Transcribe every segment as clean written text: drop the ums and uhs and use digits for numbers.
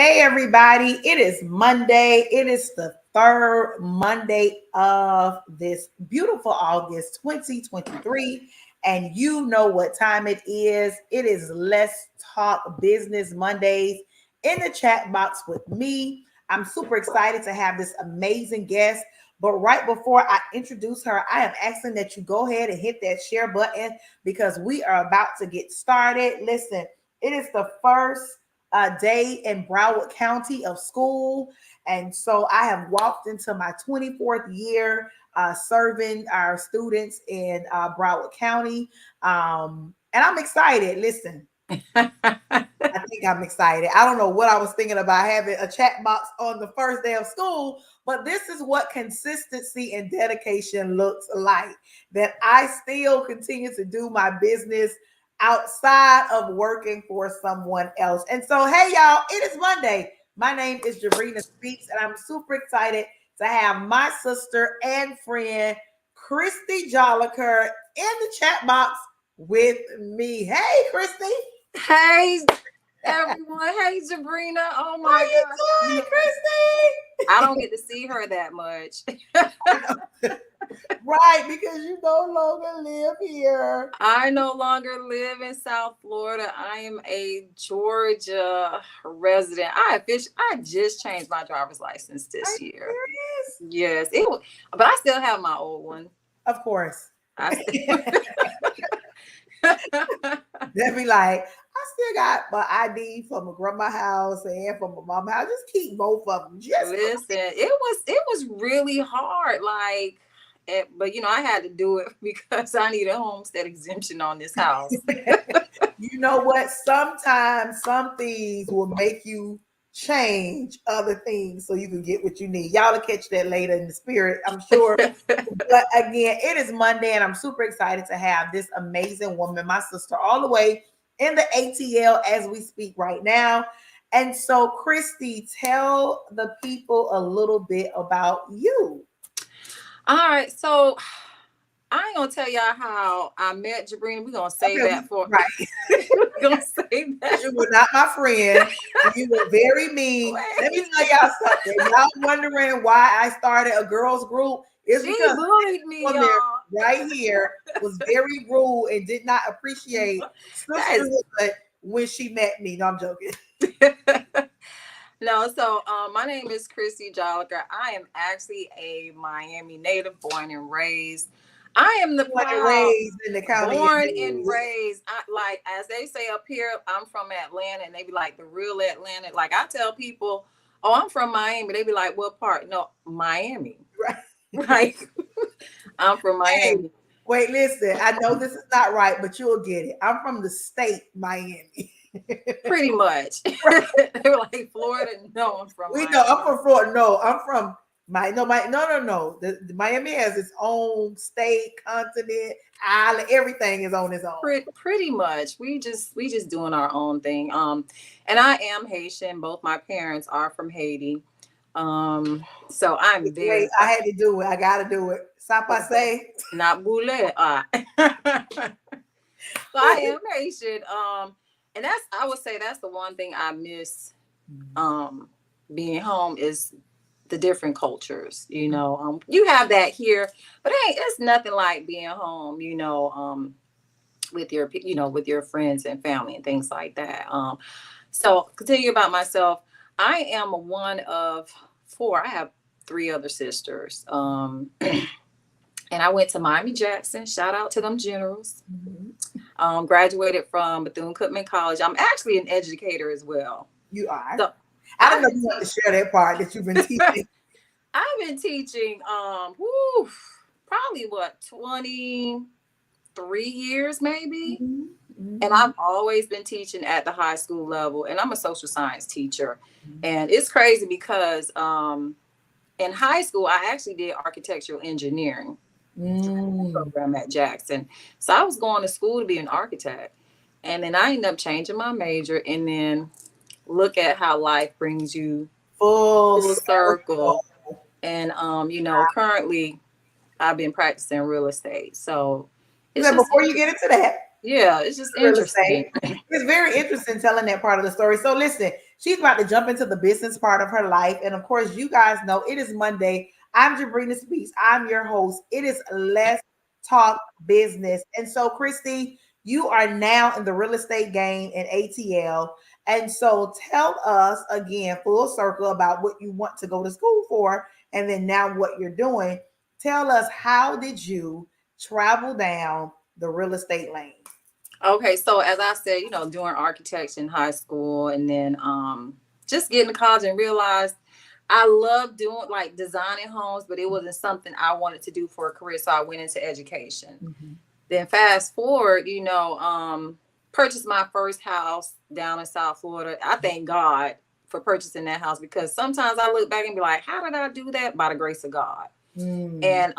Hey, everybody. It is Monday. It is the third Monday of this beautiful August 2023. And you know what time it is. It is Let's Talk Business Mondays in the chat box with me. I'm super excited to have this amazing guest. But right before I introduce her, I am asking that you go ahead and hit that share button because we are about to get started. Listen, it is the first day in Broward County of school. And so I have walked into my 24th year serving our students in Broward County. And I'm excited. Listen, I think I'm excited. I don't know what I was thinking about having a chat box on the first day of school, but this is what consistency and dedication looks like. That I still continue to do my business outside of working for someone else. And so, hey, y'all, it is Monday. My name is Jabrina Speaks, and I'm super excited to have my sister and friend, Christie Jolicoeur, in the chat box with me. Hey, Christie. Hey, everyone. Hey, Jabrina. Oh my How you gosh. doing, Christie? I don't get to see her that much. Right, because you no longer live here. I no longer live in South Florida. I am a Georgia resident. I just changed my driver's license this year. Yes, it was, but I still have my old one. Of course. I They'll be like, I still got my ID from my grandma's house and from my mom's house. Just keep both of them. Just listen, it was really hard. But I had to do it because I need a homestead exemption on this house. You know what? Sometimes some things will make you change other things so you can get what you need. Y'all will catch that later in the spirit, I'm sure. But again, it is Monday, and I'm super excited to have this amazing woman, my sister, all the way in the ATL as we speak right now. And so, Christie, tell the people a little bit about you. All right, so I ain't gonna tell y'all how I met Jabrina. We're gonna save that for right. We're gonna save that. You were not my friend. You were very mean. Let me tell y'all something. Y'all wondering why I started a girls group? It's She because bullied me, y'all. Right here was very rude and did not appreciate sisterhood when she met me. No, I'm joking. No, so my name is Christie Jolicoeur. I am actually a Miami native, born and raised. I am the raised in the county. Born and raised. As they say up here, I'm from Atlanta, and they be like the real Atlanta. Like I tell people, oh, I'm from Miami. They be like, what part? No, Miami. Right. I'm from Miami. Hey, wait, listen. I know this is not right, but you'll get it. I'm from the state Miami. Pretty much. They were like Florida. No, I'm from Miami. know I'm from Florida. No, I'm from no. The Miami has its own state, continent, island. Everything is on its own. Pretty much. We just doing our own thing. And I am Haitian. Both my parents are from Haiti. So I'm very. Wait, I had to do it. I gotta do it. Sans passer. Not boule. So I am Haitian. And I would say that's the one thing I miss. Being home is the different cultures. You have that here, but it's nothing like being home. With your friends and family and things like that. So continue about myself. I am one of 4. I have 3 other sisters. And I went to Miami-Jackson. Shout out to them Generals. Mm-hmm. Graduated from Bethune-Cookman College. I'm actually an educator as well. You are? So, I don't know if you want to share that part that you've been teaching. I've been teaching probably 23 years maybe. Mm-hmm. And I've always been teaching at the high school level, and I'm a social science teacher. Mm-hmm. And it's crazy because in high school, I actually did architectural engineering program at Jackson. So I was going to school to be an architect. And then I ended up changing my major, and then look at how life brings you full circle. And, currently I've been practicing real estate. So before you get into that, yeah, it's just interesting. It's very interesting telling that part of the story. So listen, She's about to jump into the business part of her life. And of course, you guys know it is Monday. I'm Jabrina Speaks. I'm your host. It is Let's Talk Business. And so, Christy, you are now in the real estate game in ATL. And so tell us again, full circle, about what you want to go to school for, and then now what you're doing. Tell us, how did you travel down the real estate lane? Okay, so as I said, doing architecture in high school, and then just getting to college and realized I love doing like designing homes, but it wasn't something I wanted to do for a career. So I went into education. Mm-hmm. Then fast forward, purchased my first house down in South Florida. I thank God for purchasing that house, because sometimes I look back and be like, how did I do that? By the grace of God. And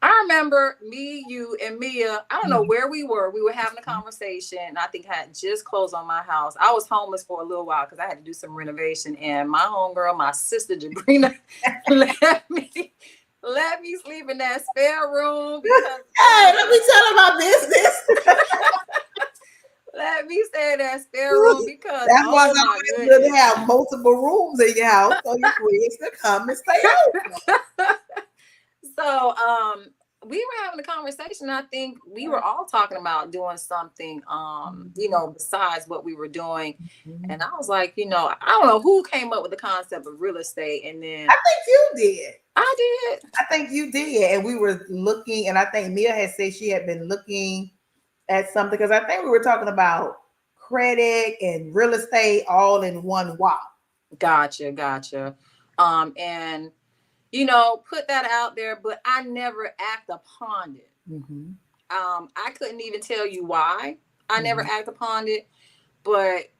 I remember me, you, and Mia, I don't know where we were. We were having a conversation. I think I had just closed on my house. I was homeless for a little while because I had to do some renovation. And my homegirl, my sister Jabrina, let me sleep in that spare room. Because, hey, let me tell about business. let me stay in that spare room because that's why oh my it's goodness, good to have multiple rooms in your house so your friends can come and stay over. So we were having a conversation. I think we were all talking about doing something besides what we were doing. And I was like, I don't know who came up with the concept of real estate. And then I think you did. I did. I think you did. And we were looking, and I think Mia had said she had been looking at something, because I think we were talking about credit and real estate all in one wop. Gotcha. And put that out there, but I never act upon it. I couldn't even tell you why I never act upon it, but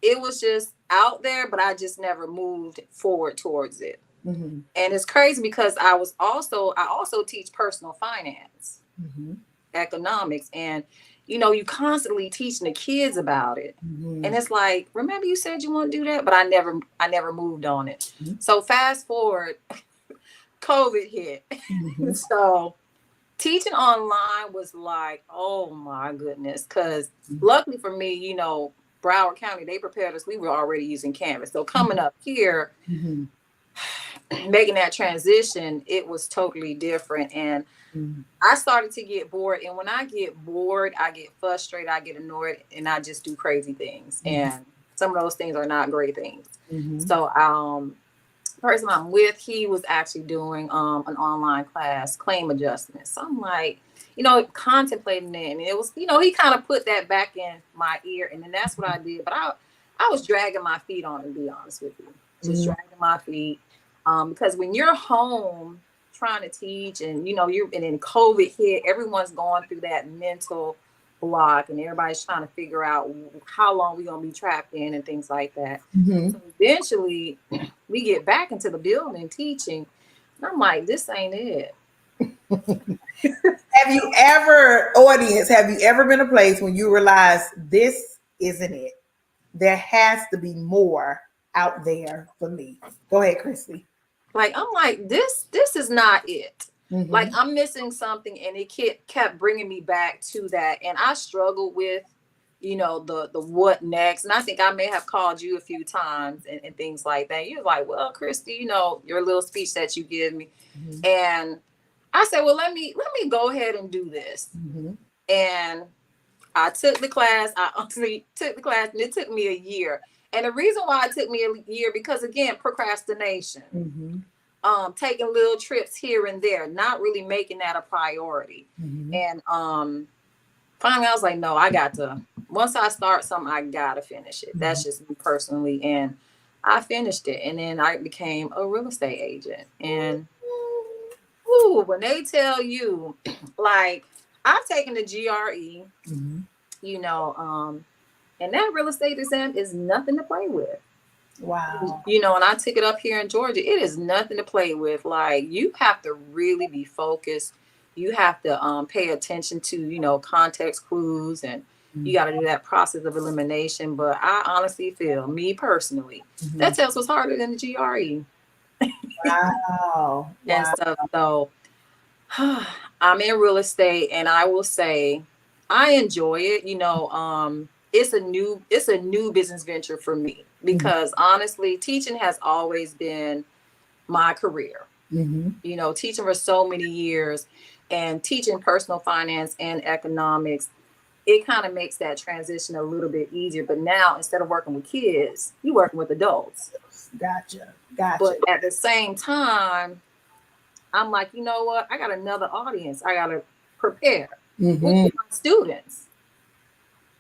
it was just out there, but I just never moved forward towards it. And it's crazy because I also teach personal finance, economics, and you constantly teaching the kids about it. And it's like, remember you said you want to do that, but I never moved on it. So fast forward, COVID hit. So teaching online was like, oh my goodness. Because luckily for me, Broward County, they prepared us. We were already using Canvas. So coming up here, making that transition, it was totally different. And I started to get bored. And when I get bored, I get frustrated, I get annoyed, and I just do crazy things. And some of those things are not great things. So the person I'm with, he was actually doing an online class, claim adjustment. So I'm like, contemplating it. And it was, he kind of put that back in my ear. And then that's what I did. But I was dragging my feet on it, to be honest with you. Just dragging my feet. Because when you're home trying to teach and, and then COVID hit, everyone's going through that mental block and everybody's trying to figure out how long we're going to be trapped in and things like that. So eventually we get back into the building teaching. And I'm like, this ain't it. Have you ever been a place when you realize this isn't it? There has to be more out there for me. Go ahead, Christy. Like, I'm like, this is not it. Like, I'm missing something, and it kept bringing me back to that. And I struggled with, the what next. And I think I may have called you a few times and things like that. You're like, well, Christy, your little speech that you give me. And I said, well, let me go ahead and do this. And I took the class. I honestly took the class, and it took me a year. And the reason why it took me a year, because again, procrastination, taking little trips here and there, not really making that a priority. And finally I was like, no, once I start something, I gotta finish it. That's just me personally. And I finished it. And then I became a real estate agent. And when they tell you, like, I've taken the GRE, and that real estate exam is nothing to play with. Wow. And I took it up here in Georgia. It is nothing to play with. Like, you have to really be focused. You have to pay attention to, context clues, and you got to do that process of elimination. But I honestly feel, me personally, that test was harder than the GRE. Wow. And stuff. So I'm in real estate, and I will say I enjoy it. It's a new business venture for me. because honestly, teaching has always been my career. You know, teaching for so many years and teaching personal finance and economics, it kind of makes that transition a little bit easier. But now, instead of working with kids, you're working with adults. Gotcha. But at the same time, I'm like, you know what? I got another audience. I got to prepare with my students,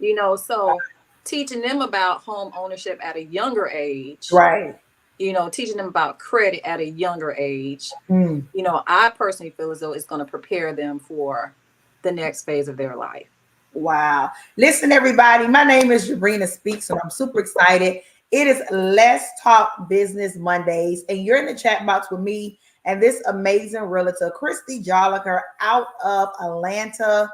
you know, so teaching them about home ownership at a younger age, Right. you know, teaching them about credit at a younger age, Mm. you know, I personally feel as though it's going to prepare them for the next phase of their life. Wow. Listen, everybody, my name is Jabrina Speaks, and I'm super excited. It is Let's Talk Business Mondays, and you're in the chat box with me and this amazing realtor, Christie Jolicoeur, out of Atlanta,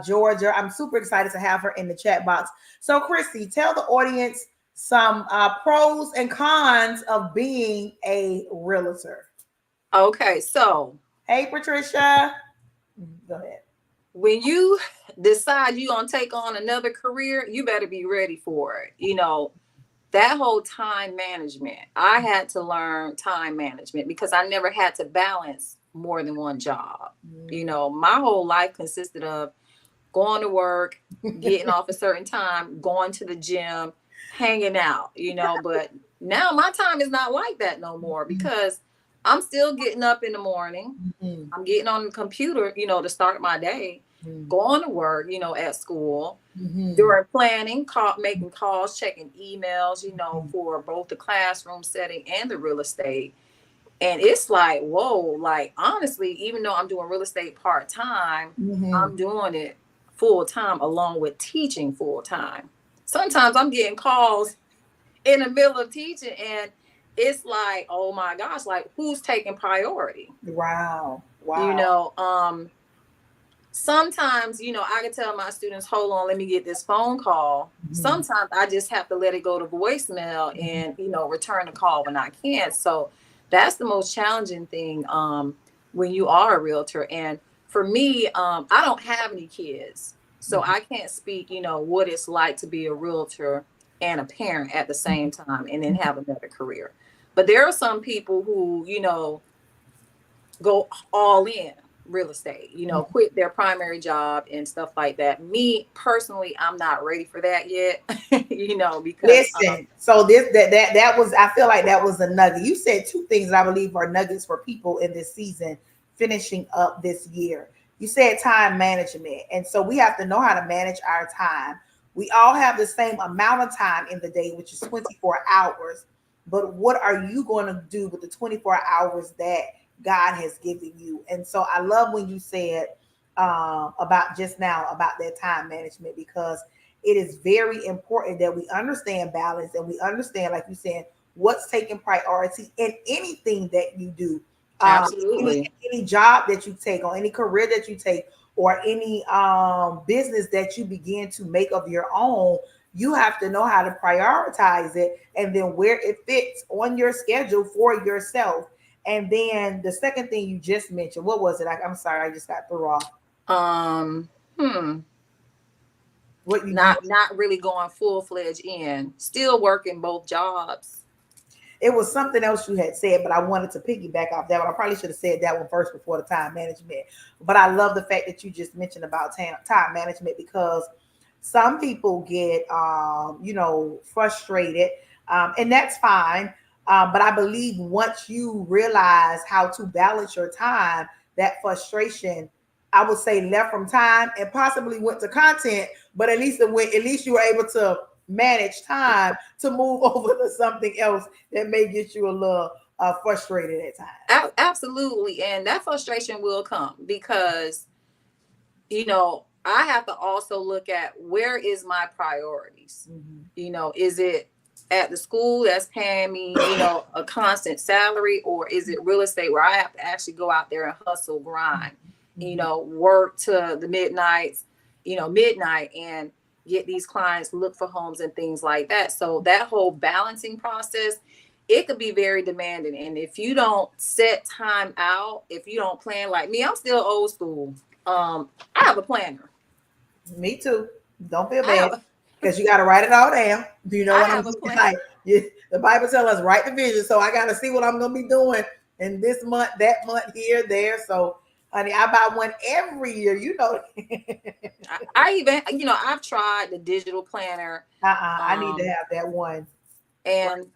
Georgia. I'm super excited to have her in the chat box. So, Christie, tell the audience some pros and cons of being a realtor. Okay, so hey, Patricia, go ahead. When you decide you're going to take on another career, you better be ready for it. You know, that whole time management, I had to learn time management because I never had to balance more than one job. You know, my whole life consisted of going to work, getting off a certain time, going to the gym, hanging out, you know, but now my time is not like that no more because I'm still getting up in the morning. I'm getting on the computer, you know, to start my day, going to work, you know, at school, during planning, making calls, checking emails, you know, for both the classroom setting and the real estate. And it's like, whoa, like, honestly, even though I'm doing real estate part-time, I'm doing it full-time along with teaching full-time. Sometimes I'm getting calls in the middle of teaching and it's like, oh my gosh, like who's taking priority? Wow. You know, sometimes, you know, I can tell my students, hold on, let me get this phone call. Sometimes I just have to let it go to voicemail and, you know, return the call when I can. So that's the most challenging thing when you are a realtor. And for me, I don't have any kids. So I can't speak, you know, what it's like to be a realtor and a parent at the same time and then have another career. But there are some people who, you know, go all in real estate, you know, quit their primary job and stuff like that. Me personally, I'm not ready for that yet, you know, because listen, so that was, I feel like that was a nugget. You said two things that I believe are nuggets for people in this season finishing up this year. You said time management, and so we have to know how to manage our time. We all have the same amount of time in the day, which is 24 hours, but what are you going to do with the 24 hours that God has given you? And so I love when you said about just now about that time management, because it is very important that we understand balance and we understand, like you said, what's taking priority in anything that you do. absolutely. Any job that you take on, any career that you take, or any business that you begin to make of your own, you have to know how to prioritize it and then where it fits on your schedule for yourself. And then the second thing you just mentioned, what was it? I'm sorry, I just got through off. What you not really going full-fledged in, still working both jobs. It was something else you had said, but I wanted to piggyback off that one. I probably should have said that one first before the time management. But I love the fact that you just mentioned about time management, because some people get, you know, frustrated, and that's fine. But I believe once you realize how to balance your time, that frustration, I would say, left from time and possibly went to content, but at least you were able to manage time to move over to something else that may get you a little frustrated at times. Absolutely. And that frustration will come because, you know, I have to also look at where is my priorities. You know, is it at the school that's paying me, you know, a constant salary, or is it real estate where I have to actually go out there and hustle, grind, you know, work to the midnight and get these clients, look for homes and things like that. So that whole balancing process, it could be very demanding. And if you don't set time out, if you don't plan, like me, I'm still old school. I have a planner. Me too. Don't feel bad because you got to write it all down. Do you know I what I'm have a saying? plan. Like, The Bible tells us write the vision. So I got to see what I'm going to be doing in this month, that month, here, there. So, honey, I buy one every year. You know. I even, I've tried the digital planner. I need to have that one. And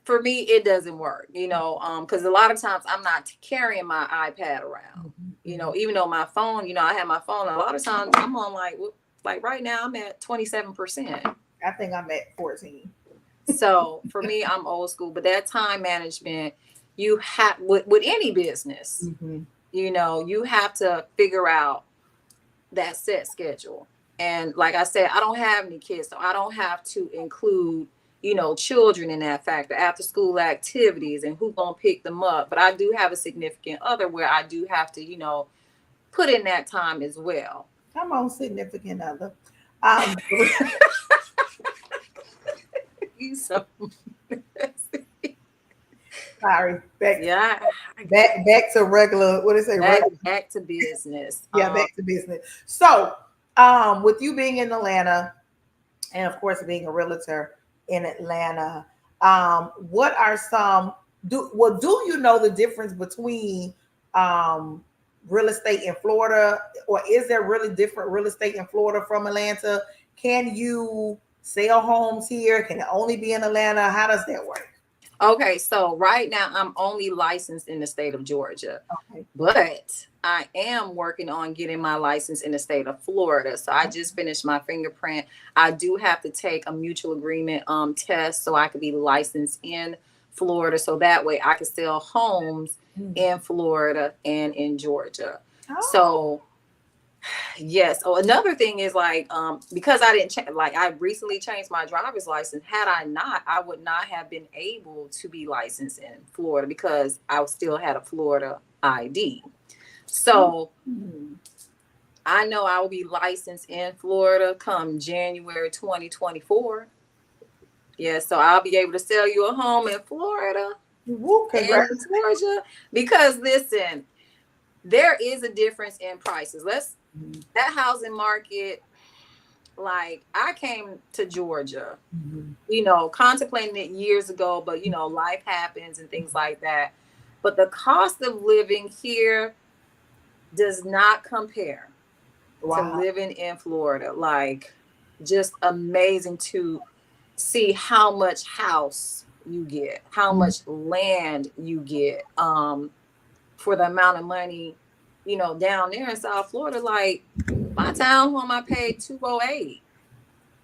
for me, it doesn't work, because a lot of times I'm not carrying my iPad around, even though my phone, I have my phone. A lot of times I'm on like right now I'm at 27%. I think I'm at 14. So for me, I'm old school, but that time management, you have with any business, you have to figure out that set schedule. And like I said, I don't have any kids, so I don't have to include, children in that factor, after school activities and who's gonna pick them up. But I do have a significant other where I do have to, put in that time as well. Come on, significant other. You so sorry. Back to regular. What is it? Back to business. Yeah, back to business. So, with you being in Atlanta, and of course being a realtor in Atlanta, what are some? Do you know the difference between real estate in Florida, or is there really different real estate in Florida from Atlanta? Can you sell homes here? Can it only be in Atlanta? How does that work? Okay, so right now I'm only licensed in the state of Georgia, but I am working on getting my license in the state of Florida. So I just finished my fingerprint. I do have to take a mutual agreement test so I could be licensed in Florida. So that way I can sell homes in Florida and in Georgia. So yes. Oh, another thing is because I didn't I recently changed my driver's license. Had I not, I would not have been able to be licensed in Florida because I still had a Florida ID. So I know I will be licensed in Florida come January 2024. Yeah, so I'll be able to sell you a home in Florida and Georgia because listen, there is a difference in prices. That housing market, like I came to Georgia, contemplating it years ago, but life happens and things like that. But the cost of living here does not compare to living in Florida. Like just amazing to see how much house you get, how much land you get, for the amount of money, down there in South Florida. Like my townhome, I paid $208.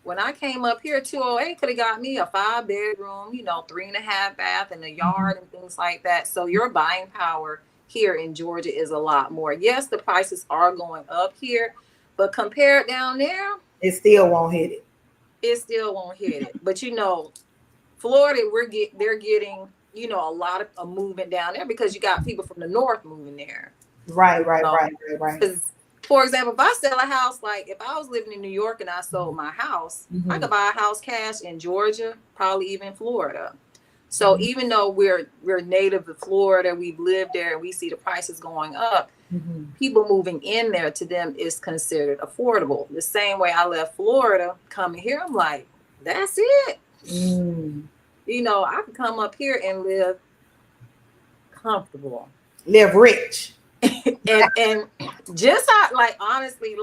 When I came up here, $208 could have got me a 5-bedroom, 3.5 bath and a yard and things like that. So your buying power here in Georgia is a lot more. Yes, the prices are going up here, but compared down there, it still won't hit it. It still won't hit it. But Florida, they're getting a lot of movement down there because you got people from the north moving there. Right. Because, for example, if I sell a house, like if I was living in New York and I sold my house, I could buy a house cash in Georgia, probably even Florida. So even though we're native to Florida, we've lived there and we see the prices going up, people moving in there, to them is considered affordable. The same way I left Florida, coming here, I'm like, that's it. I can come up here and live comfortable, live rich. and just honestly,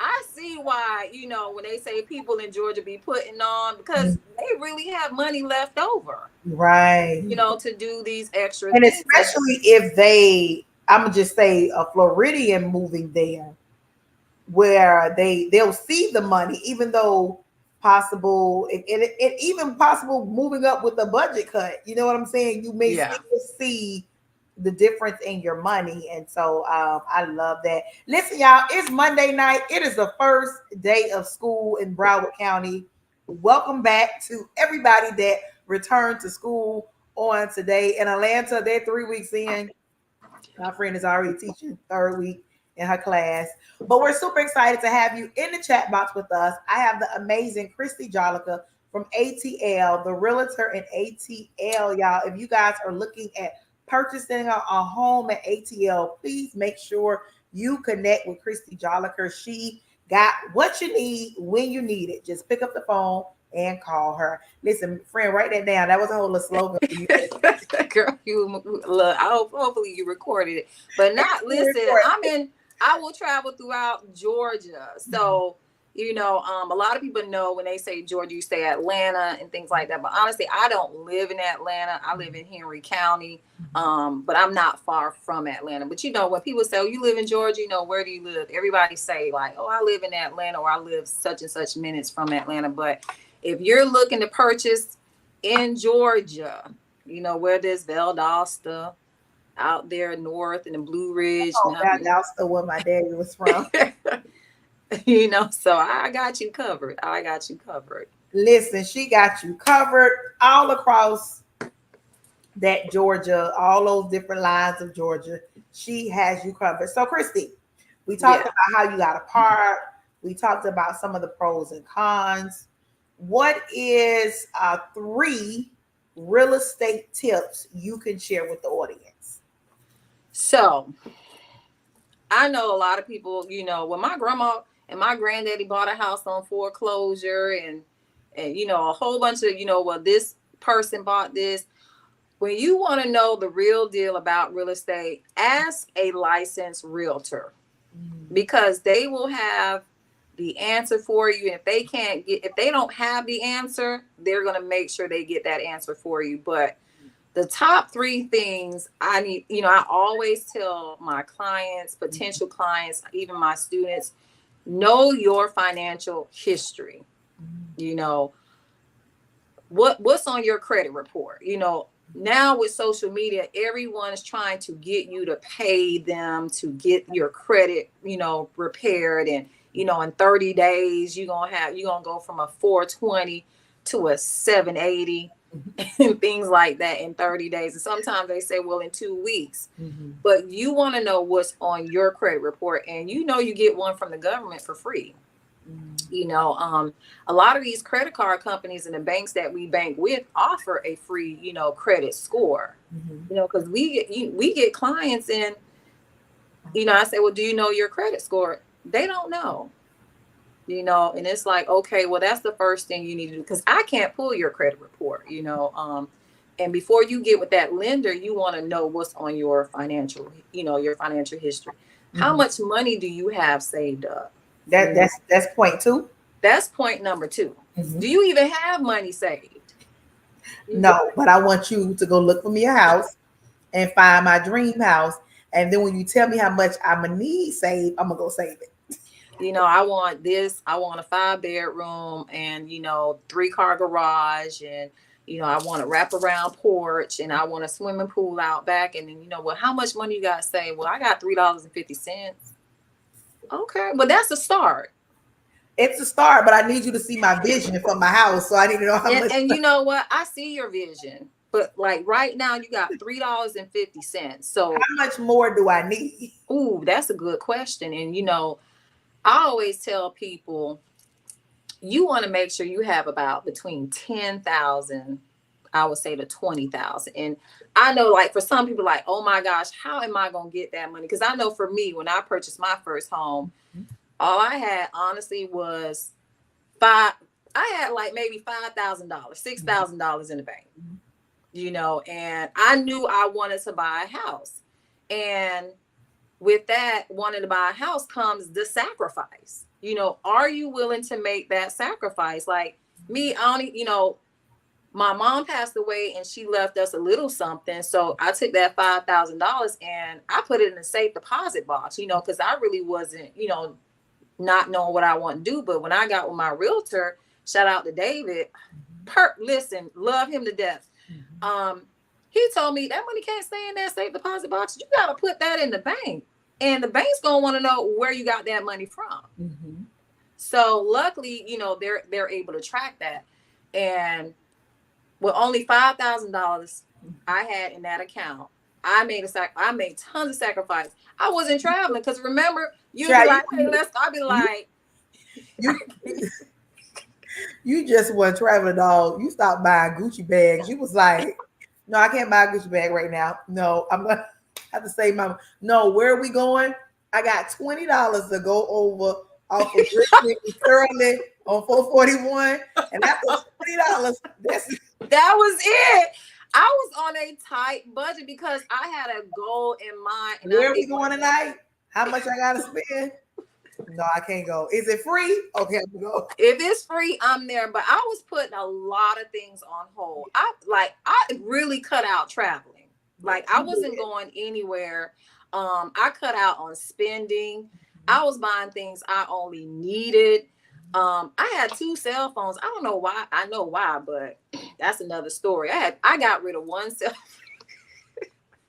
I see why, when they say people in Georgia be putting on, because they really have money left over. Right. To do these extra and things. Especially if I'm going to just say a Floridian moving there, where they'll see the money, even though possible, it even possible moving up with a budget cut. You know what I'm saying? You may still see the difference in your money. And so I love that. Listen, y'all, it's Monday night. It is the first day of school in Broward County. Welcome back to everybody that returned to school on today. In Atlanta, they're 3 weeks in. My friend is already teaching 3rd week in her class. But we're super excited to have you in the chat box with us. I have the amazing Christie Jolicoeur from ATL, the realtor in ATL, y'all. If you guys are looking at purchasing a home at ATL, please make sure you connect with Christie Jolicoeur. She got what you need when you need it. Just pick up the phone, and call her. Listen, friend, write that down. That was a whole little slogan for you. Girl, you look. Hopefully you recorded it, but not. Listen, I will travel throughout Georgia, so. A lot of people know when they say Georgia, you say Atlanta and things like that. But honestly, I don't live in Atlanta. I live in Henry County, but I'm not far from Atlanta. But when people say, "Oh, you live in Georgia," where do you live? Everybody say like, "Oh, I live in Atlanta," or "I live such and such minutes from Atlanta." But if you're looking to purchase in Georgia, where there's Valdosta out there north in the Blue Ridge. Oh, Valdosta, where my daddy was from. So I got you covered. Listen, she got you covered all across that Georgia, all those different lines of Georgia. She has you covered. So, Christie, we talked about how you got a part. We talked about some of the pros and cons. What is 3 real estate tips you can share with the audience? So, I know a lot of people, when my grandma and my granddaddy bought a house on foreclosure and a whole bunch of, this person bought this. When you want to know the real deal about real estate, ask a licensed realtor because they will have the answer for you. And if they don't have the answer, they're going to make sure they get that answer for you. But the top 3 things I need, I always tell my clients, potential clients, even my students, know your financial history. What's on your credit report? Now with social media, everyone is trying to get you to pay them to get your credit, repaired. And, in 30 days, you're going to go from a 420 to a 780 and things like that in 30 days. And sometimes they say, well, in 2 weeks, but you want to know what's on your credit report. And, you get one from the government for free. A lot of these credit card companies and the banks that we bank with offer a free, credit score, because we get clients and, I say, well, do you know your credit score? They don't know, and it's like, okay, well, that's the first thing you need to do because I can't pull your credit report, and before you get with that lender, you want to know what's on your financial history. How much money do you have saved up? That's point 2. That's point number 2. Do you even have money saved? No, but I want you to go look for me a house and find my dream house. And then when you tell me how much I'm going to need saved, I'm going to go save it. I want this. I want a 5-bedroom and, 3-car garage. And, I want a wraparound porch and I want a swimming pool out back. And then, well, how much money you got saved? Well, I got $3.50. Okay. Well, that's a start. It's a start, but I need you to see my vision for my house. So I need to know how much. And you know what? I see your vision. But like right now, you got $3.50. So how much more do I need? Ooh, that's a good question. And, I always tell people, you want to make sure you have about between 10,000, I would say, to 20,000. And I know, like, for some people, like, oh my gosh, how am I going to get that money? Because I know for me, when I purchased my first home, all I had honestly was I had like maybe $5,000, $6,000 in the bank, and I knew I wanted to buy a house. And with that, wanting to buy a house comes the sacrifice. Are you willing to make that sacrifice? Like me, my mom passed away and she left us a little something. So I took that $5,000 and I put it in a safe deposit box, because I really wasn't, not knowing what I want to do. But when I got with my realtor, shout out to David, listen, love him to death. He told me that money can't stay in that safe deposit box. You got to put that in the bank. And the bank's going to want to know where you got that money from. So luckily, they're able to track that. And with only $5,000 I had in that account, I made tons of sacrifice. I wasn't traveling because remember, you'd be like, hey, let's go. I'd be like, you just weren't traveling, dog. You stopped buying Gucci bags. You was like, no, I can't buy a Gucci bag right now. No, I'm going to have to save my, no, where are we going? I got $20 to go over off of Griffin and Curly on 441, and after $20, that was it. I was on a tight budget because I had a goal in mind. And where are we going tonight? How much I gotta spend? No, I can't go. Is it free? Okay, I'm gonna go. If it's free, I'm there. But I was putting a lot of things on hold. I really cut out traveling. Like I wasn't going anywhere. I cut out on spending. I was buying things I only needed. I had 2 cell phones. I don't know why. I know why, but that's another story. I got rid of one cell.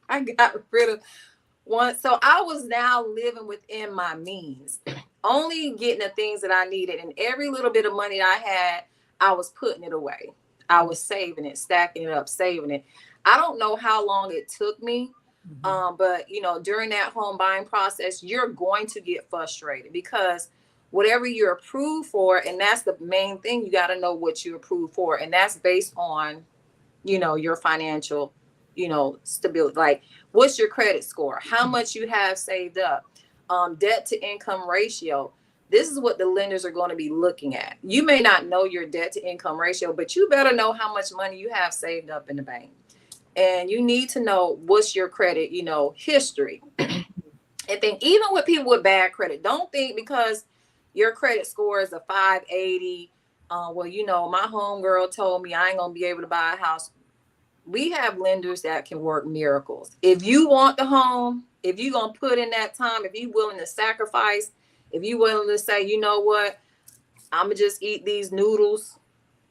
I got rid of one. So I was now living within my means, only getting the things that I needed. And every little bit of money that I had, I was putting it away. I was saving it, stacking it up, saving it. I don't know how long it took me. But during that home buying process, you're going to get frustrated because whatever you're approved for, and that's the main thing, you got to know what you're approved for. And that's based on, your financial, stability. Like, what's your credit score? How much you have saved up? Debt to income ratio. This is what the lenders are going to be looking at. You may not know your debt to income ratio, but you better know how much money you have saved up in the bank. And you need to know what's your credit, history. And then even with people with bad credit, don't think because your credit score is a 580. My homegirl told me I ain't going to be able to buy a house. We have lenders that can work miracles. If you want the home, if you're going to put in that time, if you're willing to sacrifice, if you're willing to say, you know what, I'm going to just eat these noodles,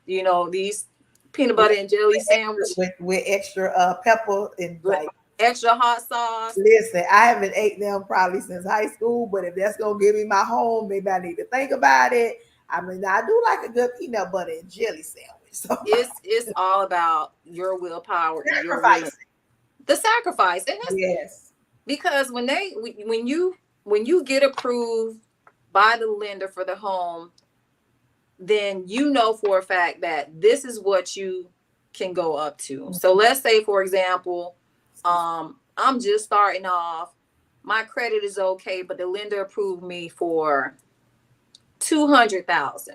these peanut butter and jelly sandwich with extra pepper and like extra hot sauce. Listen, I haven't ate them probably since high school, but if that's gonna give me my home, maybe I need to think about it. I mean, I do like a good peanut butter and jelly sandwich. So it's all about your willpower and your the sacrifice. And that's, yes, because when you get approved by the lender for the home, then for a fact that this is what you can go up to. So let's say, for example, I'm just starting off. My credit is okay, but the lender approved me for $200,000.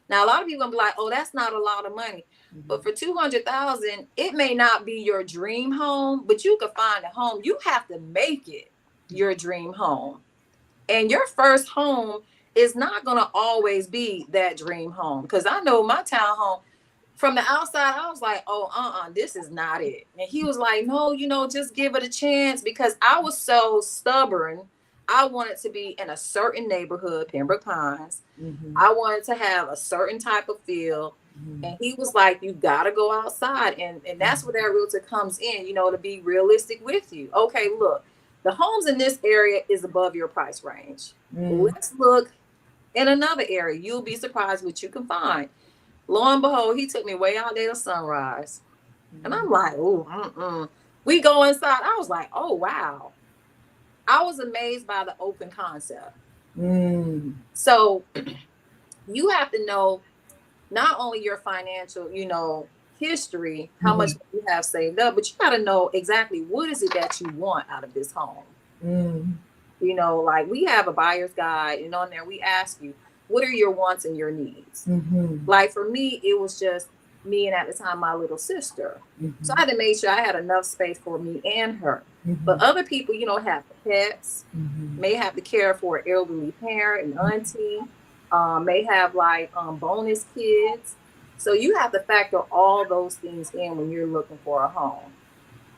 Now, a lot of people gonna be like, "Oh, that's not a lot of money," but for $200,000, it may not be your dream home, but you could find a home. You have to make it your dream home, and your first home is not gonna always be that dream home. Because I know my townhome. From the outside, I was like, oh, this is not it. And he was like, no, just give it a chance, because I was so stubborn. I wanted to be in a certain neighborhood, Pembroke Pines. I wanted to have a certain type of feel. And he was like, you got to go outside. And that's where that realtor comes in, to be realistic with you. Okay, look, the homes in this area is above your price range. Let's look in another area. You'll be surprised what you can find. Lo and behold, he took me way out there to Sunrise. And I'm like, we go inside. I was like, oh, wow. I was amazed by the open concept. So you have to know not only your financial, history, how much you have saved up, but you got to know exactly what is it that you want out of this home. Like we have a buyer's guide, and on there we ask you, what are your wants and your needs? Like for me, it was just me and at the time my little sister. So I had to make sure I had enough space for me and her. But other people, have pets, may have to care for an elderly parent, an auntie, may have like bonus kids. So you have to factor all those things in when you're looking for a home.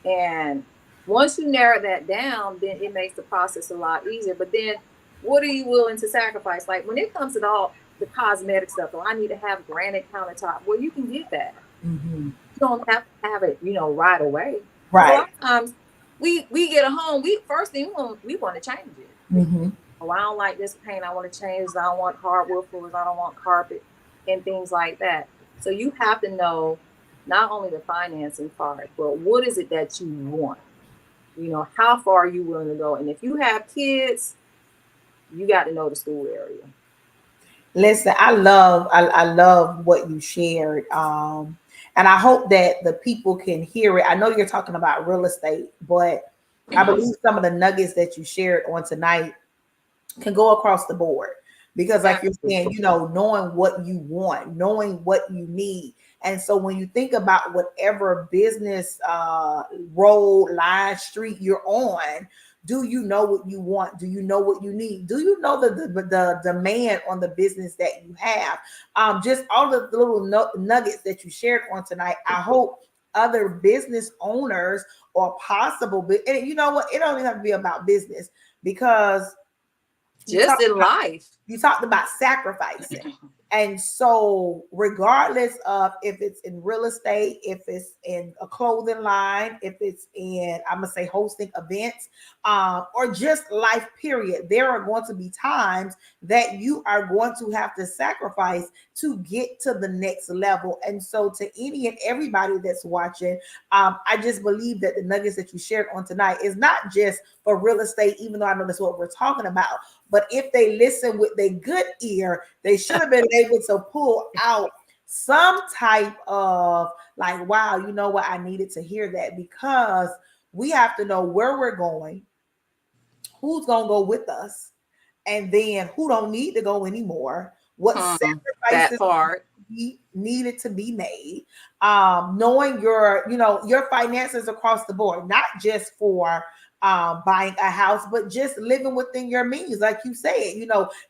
And once you narrow that down, then it makes the process a lot easier. But then what are you willing to sacrifice? Like when it comes to all the cosmetic stuff, I need to have granite countertop. Well, you can get that. You don't have to have it, right away. Right. A lot of times we get a home. First thing we want to change it. Oh, I don't like this paint. I want to change this. I don't want hardwood floors. I don't want carpet and things like that. So you have to know not only the financing part, but what is it that you want? How far are you willing to go? And if you have kids, you got to know the school area. Listen, I love what you shared. And I hope that the people can hear it. I know you're talking about real estate, but I believe some of the nuggets that you shared on tonight can go across the board. because like you're saying, Absolutely. knowing what you want, knowing what you need. And so when you think about whatever business road, line, street you're on, do you know what you want? Do you know what you need? Do you know the demand on the business that you have? Just all the little nuggets that you shared on tonight. I hope other business owners or possible, and you know what? It don't even have to be about business, because you Just talk in life. you talked about sacrificing. And so, regardless of if it's in real estate, if it's in a clothing line, if it's in, I'm going to say, hosting events, or just life, period, there are going to be times that you are going to have to sacrifice to get to the next level. And so, to any and everybody that's watching, I just believe that the nuggets that you shared on tonight is not just for real estate, even though I know that's what we're talking about. But if they listen with their good ear, they should have been able to pull out some type of like, wow, you know what? I needed to hear that, because we have to know where we're going, who's going to go with us, and then who don't need to go anymore, what That sacrifices part. needed to be made, knowing your finances across the board, not just for buying a house, but just living within your means, like you said,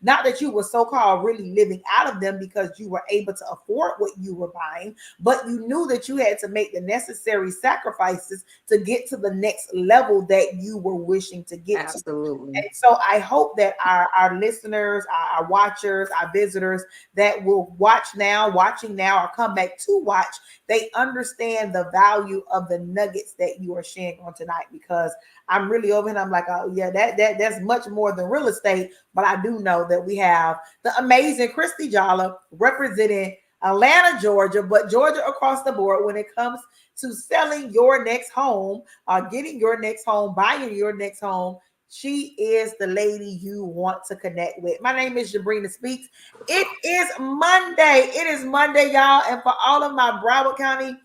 not that you were so-called really living out of them because you were able to afford what you were buying, but you knew that you had to make the necessary sacrifices to get to the next level that you were wishing to get to. Absolutely. And so I hope that our listeners, our watchers, our visitors that will watching now, or come back to watch, they understand the value of the nuggets that you are sharing on tonight. Because I'm really over here, I'm like, oh yeah, that's much more than real estate. But I do know that we have the amazing Christie Jolicoeur representing Atlanta, Georgia, but Georgia across the board when it comes to selling your next home, getting your next home, buying your next home. She is the lady you want to connect with. My name is Jabrina Speaks. It is Monday. It is Monday, y'all. And for all of my Broward County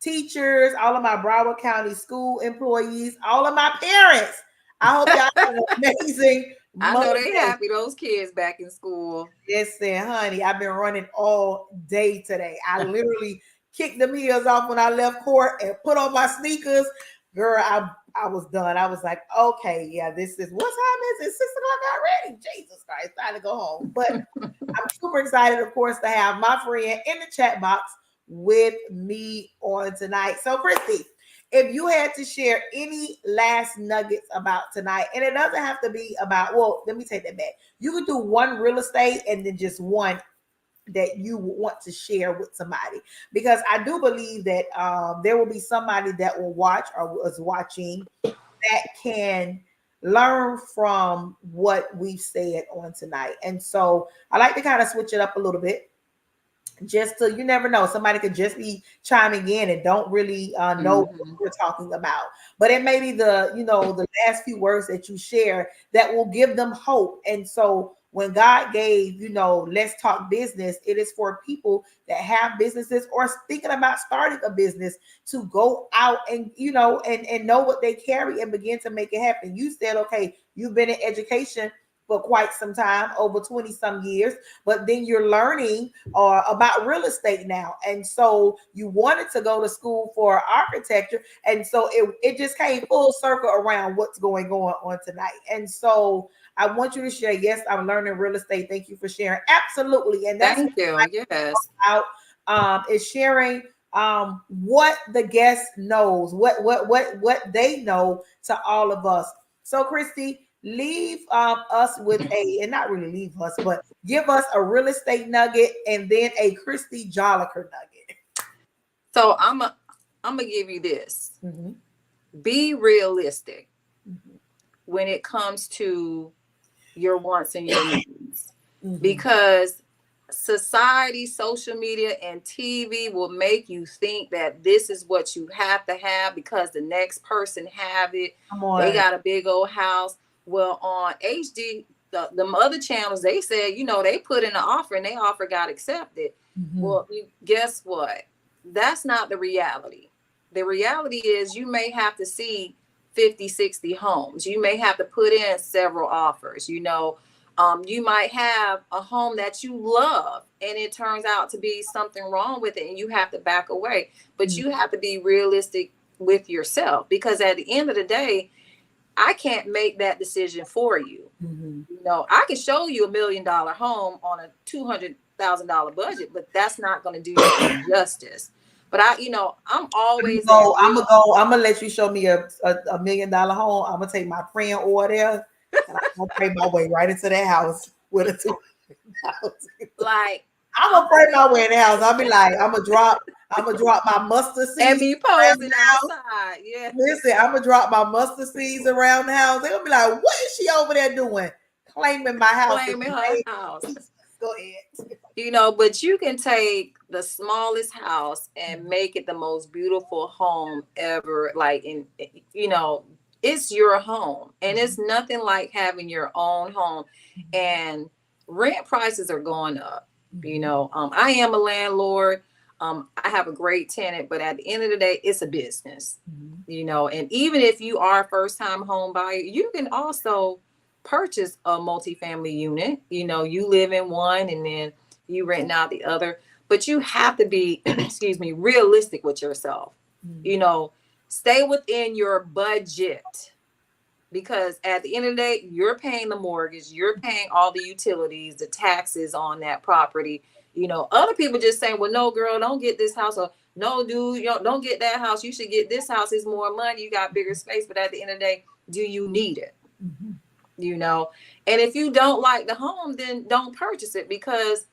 teachers, all of my Broward County school employees, all of my parents, I hope y'all have an amazing I know Monday. they happy those kids back in school. Listen, honey, I've been running all day today. I literally kicked them heels off when I left court and put on my sneakers. Girl, I was done. I was like, okay, yeah, this is, what time is it? 6 o'clock already. Jesus Christ, time to go home. But I'm super excited, of course, to have my friend in the chat box with me on tonight. So, Christie, if you had to share any last nuggets about tonight, and it doesn't have to be about, well, let me take that back. You could do one real estate and then just one that you want to share with somebody, because I do believe that there will be somebody that will watch or was watching that can learn from what we've said on tonight. And so I like to kind of switch it up a little bit, just to, you never know, somebody could just be chiming in and don't really know what we're talking about, but it may be the last few words that you share that will give them hope. And so when God gave, let's talk business, it is for people that have businesses or thinking about starting a business to go out and and know what they carry and begin to make it happen. You said, okay, you've been in education for quite some time, over 20 some years, but then you're learning about real estate now. And so you wanted to go to school for architecture. And so it just came full circle around what's going on tonight. And so I want you to share, yes, I'm learning real estate. Thank you for sharing. Absolutely. And that's Thank you. Yes. about is sharing what the guest knows, what they know to all of us. So, Christie, leave us with and not really leave us, but give us a real estate nugget and then a Christie Jolicoeur nugget. So I'm gonna give you this. Mm-hmm. Be realistic Mm-hmm. when it comes to your wants and your needs, Mm-hmm. because society, social media, and TV will make you think that this is what you have to have because the next person have it. Come on. They got a big old house. Well, on HD, the other channels, they said, they put in an offer and their offer got accepted. Mm-hmm. Well, guess what? That's not the reality. The reality is you may have to see 50, 60 homes. You may have to put in several offers. You might have a home that you love and it turns out to be something wrong with it and you have to back away. But you have to be realistic with yourself, because at the end of the day, I can't make that decision for you. You know, I can show you $1 million home on a $200,000 budget, but that's not going to do you justice. But I'm always I'm gonna let you show me a $1 million home. I'm gonna take my friend over there and I'm gonna pray my way right into that house with a 200,000. like I'm gonna pray my way in the house. I'll be like, I'm gonna drop my mustard seeds and be posing outside. Yeah. Listen, I'm gonna drop my mustard seeds around the house. They're gonna be like, what is she over there doing? Claiming my house. Claiming her house. Go ahead. But you can take the smallest house and make it the most beautiful home ever. It's your home, and it's nothing like having your own home. And rent prices are going up. I am a landlord. I have a great tenant, but at the end of the day, it's a business. And even if you are a first-time home buyer, you can also purchase a multifamily unit. You live in one and then you rent out the other, but you have to be, realistic with yourself. Stay within your budget, because at the end of the day, you're paying the mortgage, you're paying all the utilities, the taxes on that property. Other people just saying, well, no, girl, don't get this house, or no, dude, don't get that house. You should get this house. It's more money. You got bigger space. But at the end of the day, do you need it? And if you don't like the home, then don't purchase it, because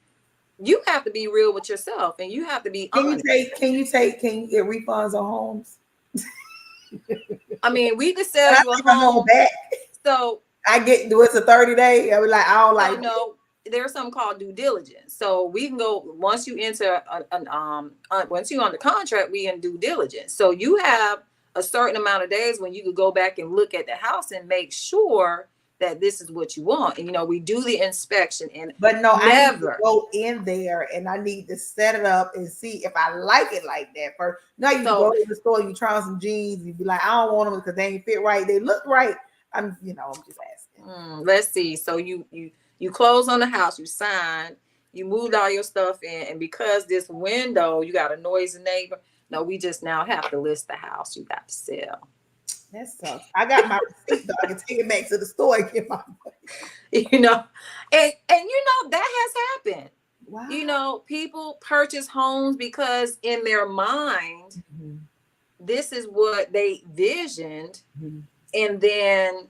you have to be real with yourself and you have to be honest. Can you get refunds on homes? I mean, we could sell you a home back. So it's a 30-day. I was like, I don't like there's something called due diligence. So we can go, once you enter once you're on the contract, we in due diligence. So you have a certain amount of days when you could go back and look at the house and make sure that this is what you want. And we do the inspection, but no, I need to go in there and I need to set it up and see if I like it like that first. No, you go to the store, you try on some jeans, you be like, I don't want them because they ain't fit right. They look right. I'm just asking. Let's see. So you close on the house, you sign, you moved all your stuff in, and because this window, you got a noisy neighbor. No, we just now have to list the house you got to sell. That sucks. I got my receipt, so I can take it back to the store and get my money. And that has happened. Wow. People purchase homes because in their mind, this is what they visioned. And then,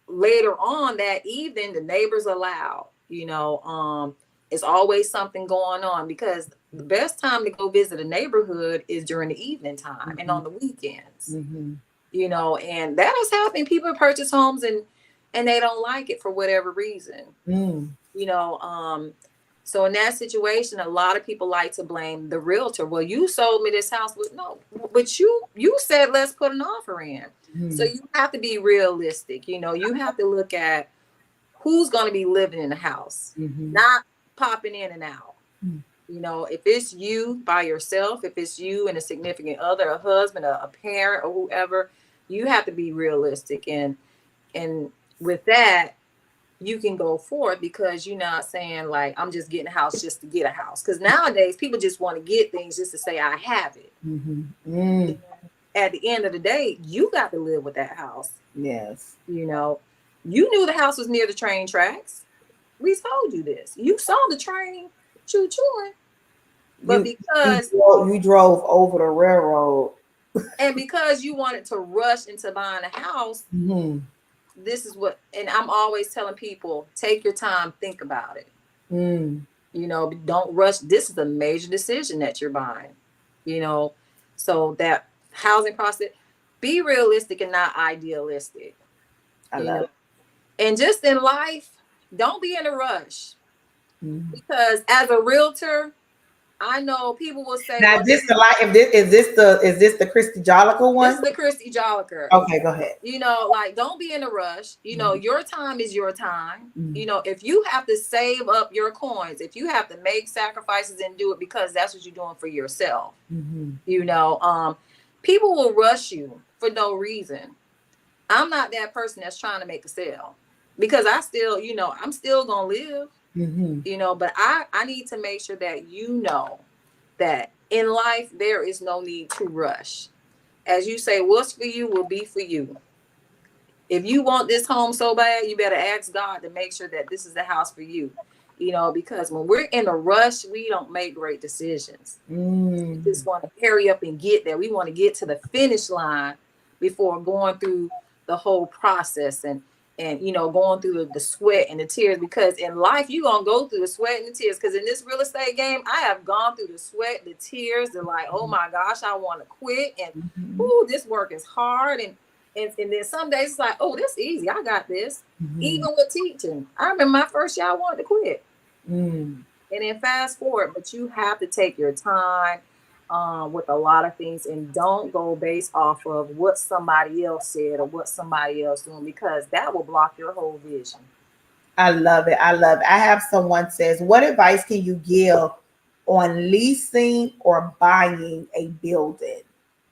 later on that evening, the neighbors are loud. It's always something going on, because the best time to go visit a neighborhood is during the evening time and on the weekends. And that has happened. People purchase homes and they don't like it for whatever reason. So in that situation, a lot of people like to blame the realtor. Well, you sold me this house. But you said let's put an offer in. So you have to be realistic. You have to look at who's going to be living in the house, not popping in and out. If it's you by yourself, if it's you and a significant other, a husband, a parent, or whoever, you have to be realistic. And with that, you can go forth, because you're not saying like, I'm just getting a house just to get a house. Because nowadays people just want to get things just to say I have it. At the end of the day, you got to live with that house. Yes. You knew the house was near the train tracks. We told you this. You saw the train choo-chooing. But because you drove over the railroad. And because you wanted to rush into buying a house, this is what, and I'm always telling people, take your time, think about it. Don't rush. This is a major decision that you're buying, so that housing process, be realistic and not idealistic. I love it. And just in life, don't be in a rush, because as a realtor, I know people will say, now, is this the Christie Jolicoeur one? This is the Christie Jolicoeur. Okay, go ahead. Don't be in a rush. Your time is your time. If you have to save up your coins, if you have to make sacrifices and do it because that's what you're doing for yourself, people will rush you for no reason. I'm not that person that's trying to make a sale. because I still, you know, I'm still gonna live, Mm-hmm. you know, but I need to make sure that you know that in life there is no need to rush. As you say, what's for you will be for you. If you want this home so bad, you better ask God to make sure that this is the house for you. You know, because when we're in a rush, we don't make great decisions. We Mm. just want to hurry up and get there. We want to get to the finish line before going through the whole process and you know, going through the sweat and the tears, because in life you're gonna go through the sweat and the tears, because in this real estate game I have gone through the sweat, the tears, the like, oh my gosh, I want to quit, and Mm-hmm. ooh, this work is hard, and then some days it's like, oh, this easy, I got this. Mm-hmm. Even with teaching, I remember my first year I wanted to quit, Mm. and then fast forward, but you have to take your time with a lot of things, and don't go based off of what somebody else said or what somebody else doing, because that will block your whole vision. I love it. I love it. I have someone says, what advice can you give on leasing or buying a building?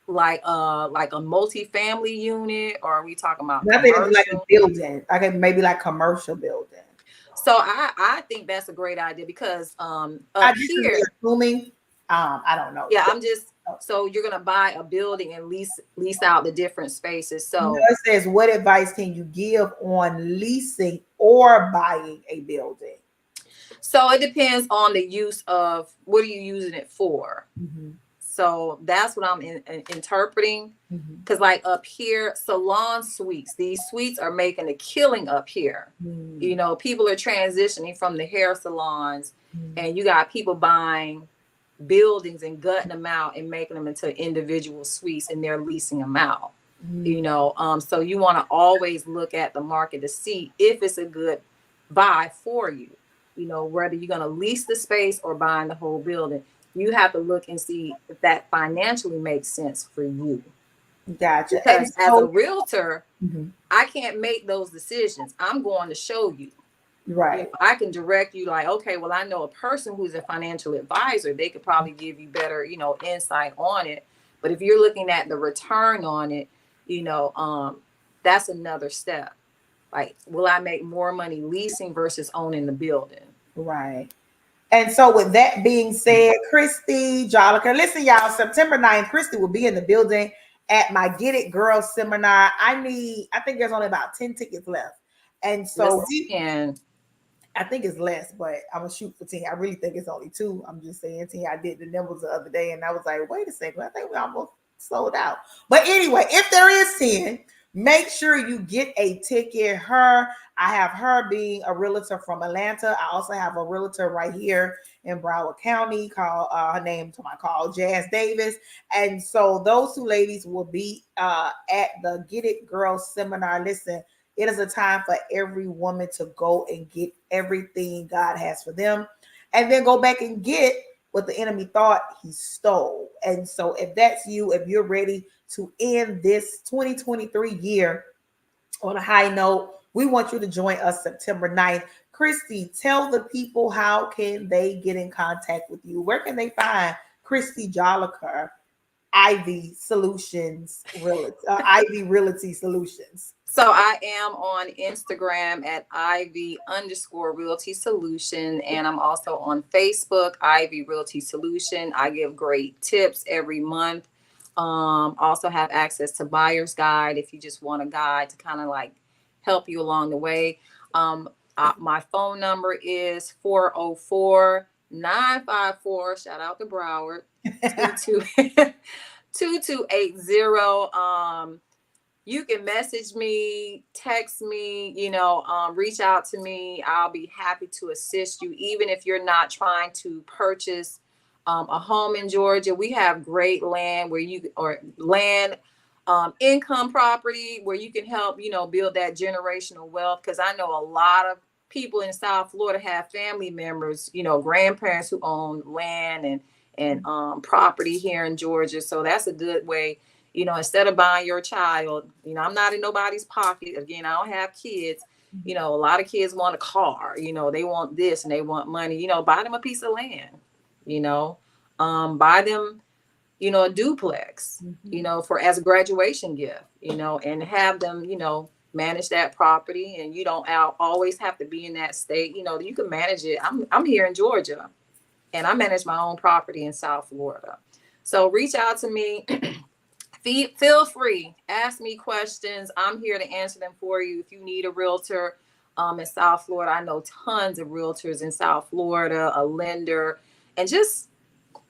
Like a multi-family unit, or are we talking about I think it's like a commercial? building, like maybe like commercial building. So I think that's a great idea, because I up just be here, assuming. I don't know. yeah, I'm just, so you're gonna buy a building and lease out the different spaces. No, So it says, what advice can you give on leasing or buying a building? it depends on the use of what are you using it for. Mm-hmm. So that's what I'm interpreting. Mm-hmm. Because like up here, salon suites, these suites are making a killing up here. You know, people are transitioning from the hair salons, Mm-hmm. and you got people buying buildings and gutting them out and making them into individual suites, and they're leasing them out. Mm-hmm. You know, so you want to always look at the market to see if it's a good buy for you. You know, whether you're going to lease the space or buying the whole building, you have to look and see if that financially makes sense for you. Gotcha. And Because as a so, realtor, mhm, I can't make those decisions. I'm going to show you. You know, right. I can direct you like, okay, well, I know a person who's a financial advisor. They could probably give you better, you know, insight on it. But if you're looking at the return on it, you know, that's another step. Like, will I make more money leasing versus owning the building? Right. And so, with that being said, Christie Jolicoeur, listen, y'all, September 9th, Christie will be in the building at my Get It Girl seminar. I think there's only about 10 tickets left. And so, Listen, I think it's less, but I'm going to shoot for 10. I really think it's only two. I'm just saying 10. I did the numbers the other day and I was like, wait a second. I think we almost sold out. But anyway, if there is 10, make sure you get a ticket. I have her being a realtor from Atlanta. I also have a realtor right here in Broward County called her name to my call, Jazz Davis. And so those two ladies will be at the Get It Girl seminar. Listen, it is a time for every woman to go and get everything God has for them and then go back and get what the enemy thought he stole. And so if that's you, if you're ready to end this 2023 year on a high note, we want you to join us September 9th. Christie, tell the people how can they get in contact with you? Where can they find Christie Jolicoeur, Ivy Solutions, Ivy Realty Solutions? so I am on Instagram at Ivy_Realty Solution. And I'm also on Facebook, Ivy Realty Solution. I give great tips every month. Also have access to buyer's guide if you just want a guide to kind of like help you along the way. My phone number is 404-954, shout out to Broward, 22 2280. You can message me, text me, you know, reach out to me. I'll be happy to assist you, even if you're not trying to purchase a home in Georgia. We have great land or land income property where you can help, you know, build that generational wealth. Because I know a lot of people in South Florida have family members, you know, grandparents who own land and property here in Georgia. So that's a good way, you know, instead of buying your child, you know, I'm not in nobody's pocket. Again, I don't have kids. You know, a lot of kids want a car, you know, they want this and they want money, you know, buy them a piece of land, you know, buy them, you know, a duplex, Mhm. you know, for as a graduation gift, you know, and have them, you know, manage that property, and you don't always have to be in that state. You know, you can manage it. I'm here in Georgia, and I manage my own property in South Florida. So reach out to me. Feel free. Ask me questions. I'm here to answer them for you. If you need a realtor in South Florida, I know tons of realtors in South Florida, a lender, and just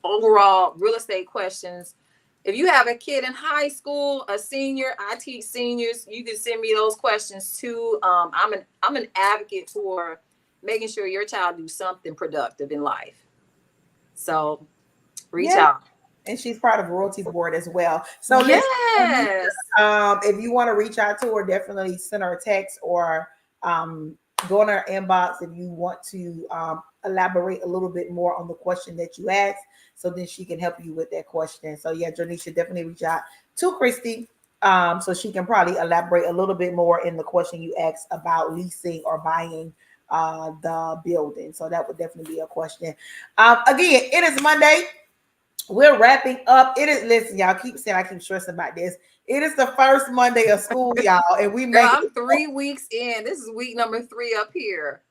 overall real estate questions. If you have a kid in high school, a senior, I teach seniors, you can send me those questions too. I'm an advocate for making sure your child do something productive in life. So reach out. And she's part of Royalty Board as well. So yes, if you want to reach out to her, definitely send her a text or go in her inbox if you want to elaborate a little bit more on the question that you asked. So then she can help you with that question. So yeah, Journey should definitely reach out to Christie. So she can probably elaborate a little bit more in the question you asked about leasing or buying the building. So that would definitely be a question. Again, it is Monday. We're wrapping up. It is, listen, y'all keep saying I keep stressing about this. It is the first Monday of school, y'all, and we made I'm 3 weeks in. This is week number 3 up here.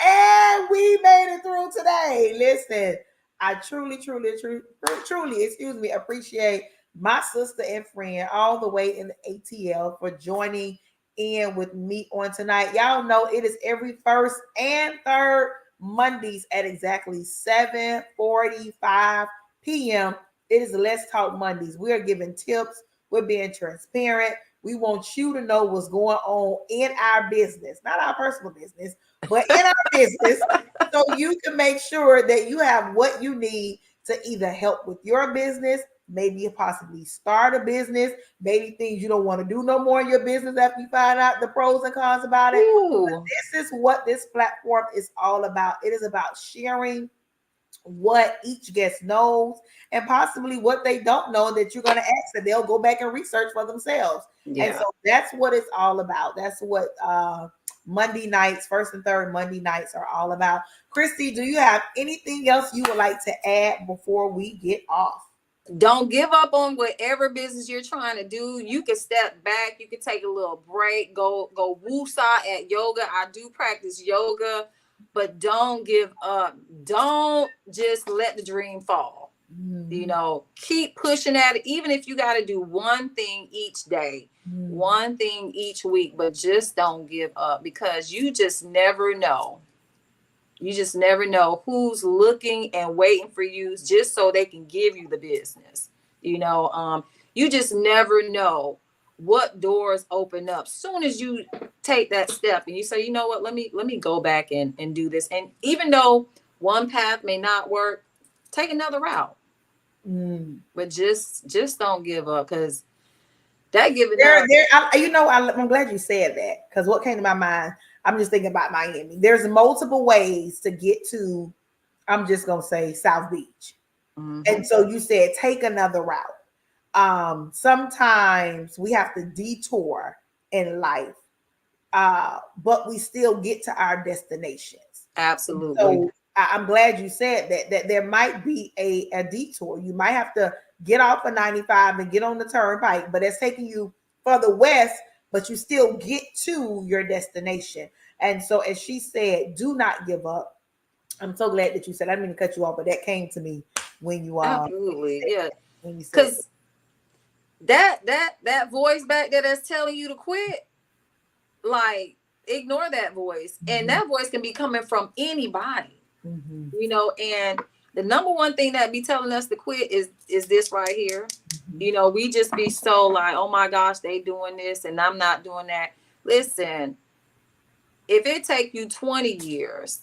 And we made it through today. Listen, I truly, excuse me, appreciate my sister and friend all the way in the ATL for joining in with me on tonight. Y'all know it is every first and third Mondays at exactly 7:45 p.m. It is Let's Talk Mondays. We are giving tips. We're being transparent. We want you to know what's going on in our business, not our personal business, but in our business, so you can make sure that you have what you need to either help with your business, maybe possibly start a business, maybe things you don't want to do no more in your business after you find out the pros and cons about it. This is what this platform is all about. It is about sharing what each guest knows and possibly what they don't know that you're going to ask, and they'll go back and research for themselves. Yeah. And so that's what it's all about. That's what Monday nights, first and third Monday nights are all about. Christie, do you have anything else you would like to add before we get off? Don't give up on whatever business you're trying to do. You can step back. You can take a little break. Go woo-saw at yoga. I do practice yoga, but don't give up. Don't just let the dream fall. You know, keep pushing at it. Even if you got to do one thing each day, one thing each week, but just don't give up, because you just never know. You just never know who's looking and waiting for you just so they can give you the business. You know, you just never know what doors open up soon as you take that step and you say, you know what, let me go back and do this. And even though one path may not work, take another route. But just don't give up, because that giving up. I'm glad you said that, because what came to my mind, I'm just thinking about Miami. There's multiple ways to get to, I'm just going to say, South Beach. And so you said take another route. Sometimes we have to detour in life, but we still get to our destinations. Absolutely. So I'm glad you said that there might be a detour. You might have to get off of 95 and get on the turnpike, but it's taking you further west, but you still get to your destination. And so, as she said, do not give up. I'm so glad that you said, I didn't mean to cut you off, but that came to me when you absolutely said, yeah, when you said because that voice back there that's telling you to quit, like, ignore that voice. And that voice can be coming from anybody. You know, and the number one thing that be telling us to quit is this right here. You know, we just be so like, oh my gosh, they doing this and I'm not doing that. Listen, if it take you 20 years,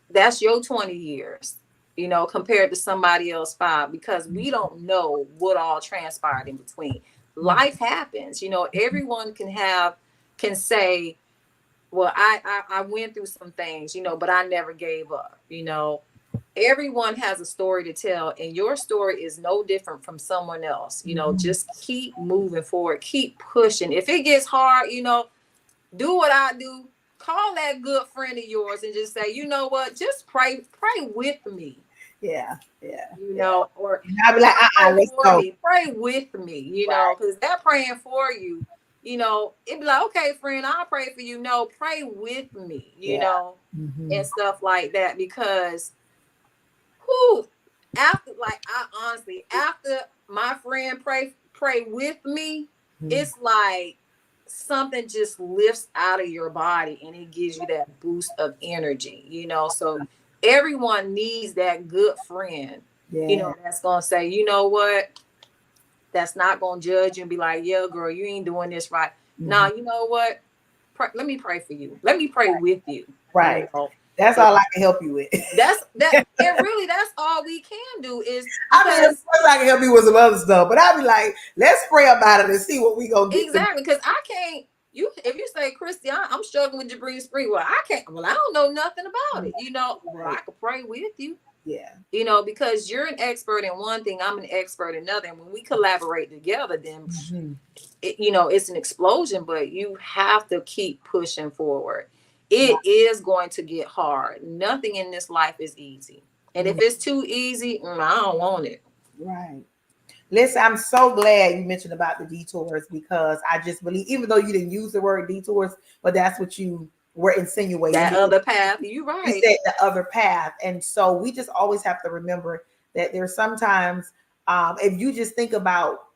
that's your 20 years, you know, compared to somebody else 5, because we don't know what all transpired in between. Life happens, you know, everyone can say, well, I went through some things, you know, but I never gave up. You know, everyone has a story to tell, and your story is no different from someone else. You know, just keep moving forward, keep pushing. If it gets hard, you know, do what I do. Call that good friend of yours and just say, you know what, just pray with me. Yeah. You know, or I'll be like, pray with me, you know, because they're praying for you. it'd be like, okay, friend, I'll pray for you. No, pray with me, Yeah. Mm-hmm. and stuff like that. Because who after, like, I honestly, after my friend pray with me, Mm-hmm. it's like something just lifts out of your body and it gives you that boost of energy. So everyone needs that good friend, Yeah. that's gonna say, you know what, that's not gonna judge you and be like, yeah, girl, you ain't doing this right. Mm-hmm. Now, you know what? Let me pray for you. Let me pray with you. You Right. know, That's all I can help you with. and really that's all we can do is I mean, of because course I can help you with some other stuff, but I'll be like, let's pray about it and see what we gonna get. exactly, because I can't. If you say, Christy, I'm struggling with Jabrina Spring, well, I can't. Well, I don't know nothing about it. Well, I could pray with you. Yeah. Because you're an expert in one thing, I'm an expert in another, and when we collaborate together, then Mm-hmm. it's an explosion. But you have to keep pushing forward. Right. It is going to get hard. Nothing in this life is easy, and if Yeah. it's too easy, I don't want it. Right. Listen, I'm so glad you mentioned about the detours because I just believe, even though you didn't use the word detours, but that's what you were insinuating. That other path, you're You right. said the other path. And so we just always have to remember that there's sometimes, if you just think about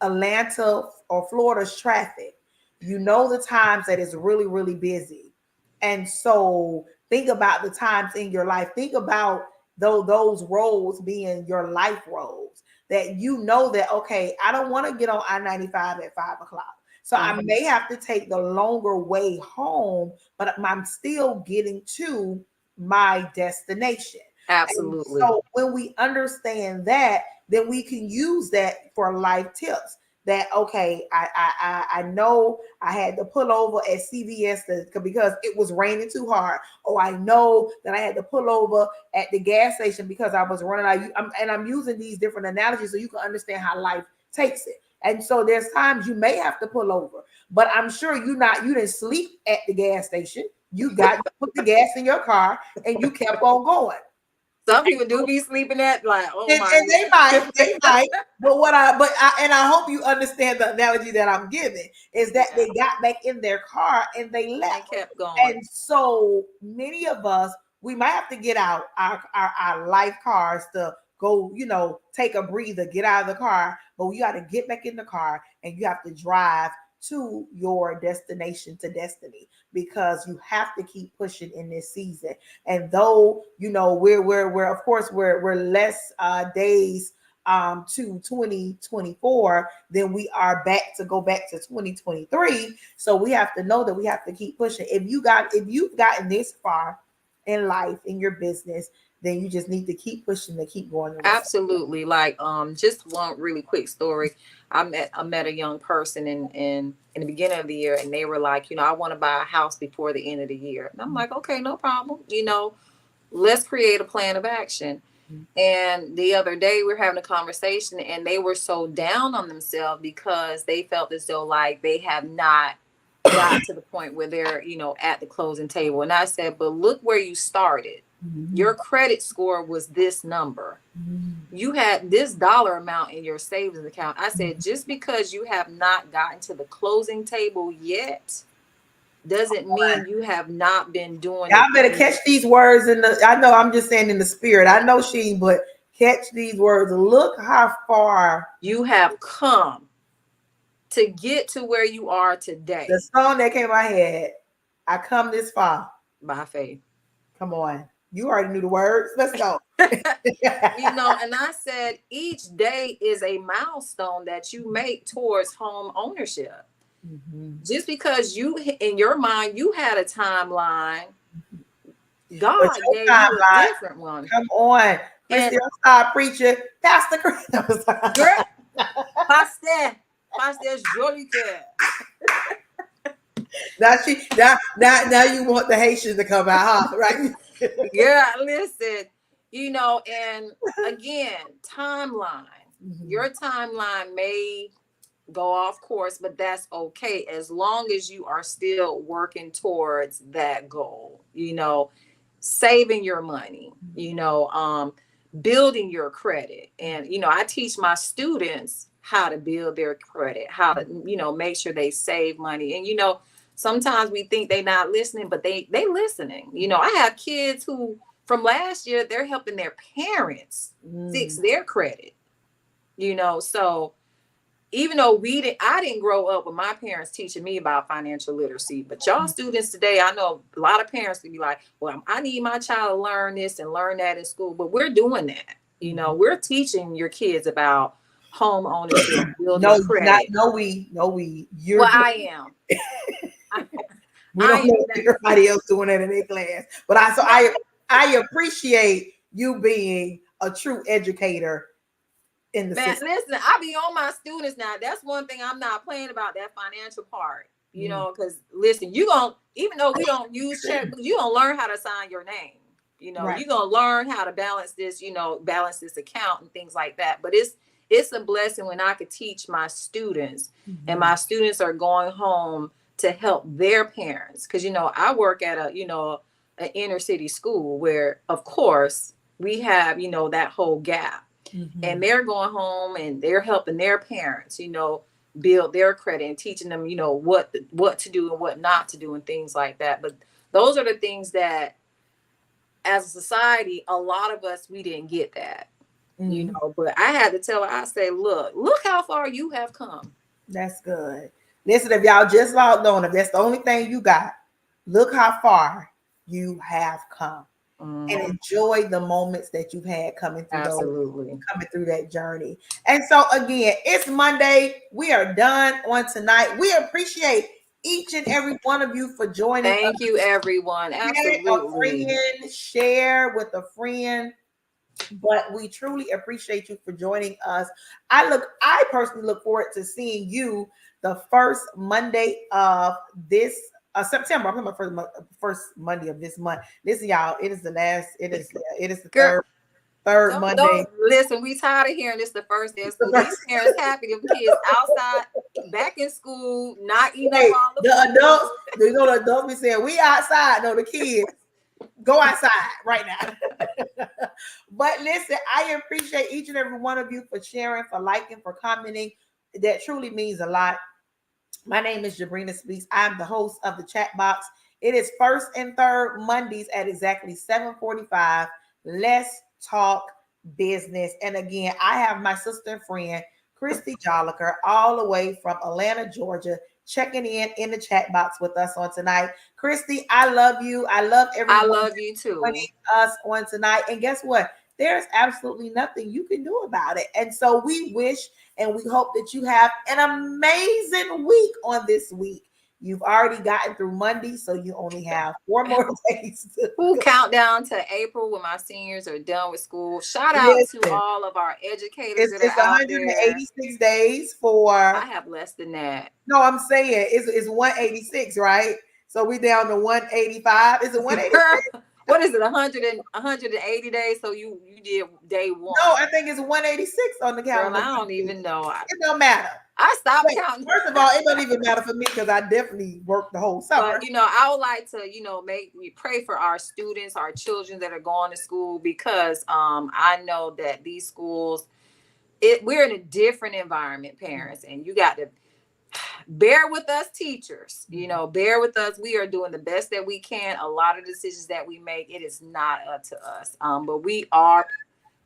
Atlanta or Florida's traffic, the times that it's really, really busy. And so think about the times in your life. Think about those roads being your life roads that that, okay, I don't want to get on I-95 at 5 o'clock. So I may have to take the longer way home, but I'm still getting to my destination. And Absolutely. so when we understand that, then we can use that for life tips. That, okay, I know I had to pull over at CVS because it was raining too hard, or I know that I had to pull over at the gas station because I was running out. I'm using these different analogies so you can understand how life takes it. And so there's times you may have to pull over, but I'm sure you didn't sleep at the gas station. You put the gas in your car and you kept on going. Some people do be sleeping at, like, oh my And they might, but I hope you understand the analogy that I'm giving is that yeah, they got back in their car and they and left. kept going. And so many of us, we might have to get out our life cars to go, take a breather, get out of the car, but you got to get back in the car and you have to drive to your destination, to destiny, because you have to keep pushing in this season. And though we're of course we're less days to 2024 than we are to go back to 2023. So we have to know that we have to keep pushing. If you've gotten this far in life, in your business, then you just need to keep pushing, to keep going the rest of Absolutely. Like, just one really quick story. I met a young person in the beginning of the year, and they were like, I want to buy a house before the end of the year. And I'm like, okay, no problem. Let's create a plan of action. And the other day we were having a conversation, and they were so down on themselves because they felt as though like they have not got to the point where they're, at the closing table. And I said, but look where you started. Your credit score was this number. You had this dollar amount in your savings account. I said, just because you have not gotten to the closing table yet doesn't mean you have not been doing Y'all it. better catch these words I know I'm just saying in the spirit. I know but catch these words. Look how far You have come to get to where you are today. the song that came in my head. I come this far By faith. Come on. You already knew the words. Let's go. And I said, each day is a milestone that you make towards home ownership. Just because you, in your mind, you had a timeline, God gave you a different one. Come on. Christie, don't stop preaching. Pastor Christie. Pastor Jolicoeur. Now you want the Haitian to come out, huh? Right? Yeah, listen, and again, timeline. Your timeline may go off course, but that's okay as long as you are still working towards that goal, saving your money, building your credit. And I teach my students how to build their credit, how to, make sure they save money. And, sometimes we think they're not listening, but they listening. I have kids who from last year, they're helping their parents fix their credit, so even though I didn't grow up with my parents teaching me about financial literacy, but y'all students today, I know a lot of parents can be like, well, I need my child to learn this and learn that in school, but we're doing that. We're teaching your kids about home ownership, building credit. I am. We don't know everybody else doing that in their class, but I appreciate you being a true educator in the system. Listen, I be on my students now. That's one thing I'm not playing about, that financial part. Because listen, even though we don't use checkbooks, you're gonna learn how to sign your name. Right. You're gonna learn how to balance this, balance this account and things like that. But it's a blessing when I could teach my students, and my students are going home to help their parents. Because I work at an inner city school where, of course, we have that whole gap. And they're going home and they're helping their parents, build their credit and teaching them, what to do and what not to do and things like that. But those are the things that, as a society, a lot of us, we didn't get that, but I had to tell her, I say, look how far you have come. That's good. Listen, if y'all just logged on, if that's the only thing you got, look how far you have come. And enjoy the moments that you've had coming through that journey. And so again, it's Monday. We are done on tonight. We appreciate each and every one of you for joining. Thank you, everyone. Absolutely. Share with a friend. But we truly appreciate you for joining us. I personally look forward to seeing you the first Monday of this September. I'm talking about first Monday of this month. Listen, y'all, it is the third Monday. Listen, we tired of hearing this the first day of school. These parents happy to kids outside, back in school, not eating up all the adults. The adults be saying we outside. No, the kids go outside right now. But listen, I appreciate each and every one of you for sharing, for liking, for commenting. That truly means a lot. My name is Jabrina Speaks. I'm the host of the chat box. It is first and third Mondays at exactly 7:45. Let's talk business. And again, I have my sister and friend, Christie Jolicoeur, all the way from Atlanta, Georgia, checking in the chat box with us on tonight. Christie, I love you. I love everyone. I love you too. Joining us on tonight. And guess what? There's absolutely nothing you can do about it. And so we wish and we hope that you have an amazing week on this week. You've already gotten through Monday, so you only have 4 more days. Countdown to April when my seniors are done with school. Shout out to all of our educators that are out there. It's 186 days for. I have less than that. No, I'm saying it's 186, right? So we down to 185. Is it 186? What is it? 180 days? So you did day 1. No, I think it's 186 on the calendar. Girl, I don't even know. It don't matter. I stopped counting. First of all, it don't even matter for me because I definitely worked the whole summer. But I would like to, pray for our students, our children that are going to school, because I know that these schools, we're in a different environment, parents, and you got to bear with us teachers, bear with us. We are doing the best that we can. A lot of decisions that we make, it is not up to us. But we are,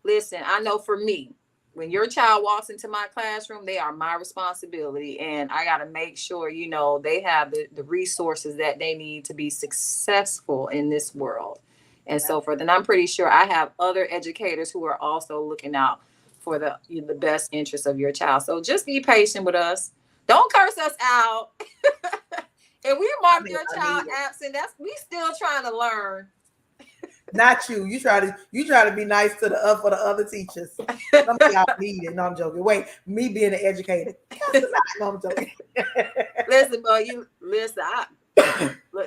listen, I know for me, when your child walks into my classroom, they are my responsibility. And I got to make sure, they have the resources that they need to be successful in this world. And so forth. And I'm pretty sure I have other educators who are also looking out for the best interest of your child. So just be patient with us. Don't curse us out. If we mark your child absent, we still trying to learn. Not you. You try to be nice to for the other teachers. Some of y'all need it. No, I'm joking. Wait, me being an educator. No, I'm joking. Listen, but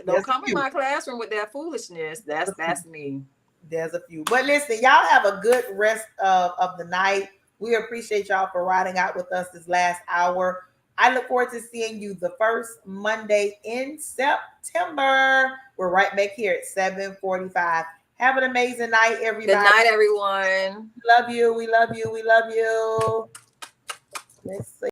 don't come in my classroom with that foolishness. That's me. There's a few. But listen, y'all have a good rest of the night. We appreciate y'all for riding out with us this last hour. I look forward to seeing you the first Monday in September. We're right back here at 7:45. Have an amazing night, everybody. Good night, everyone. We love you. We love you. We love you. Let's see.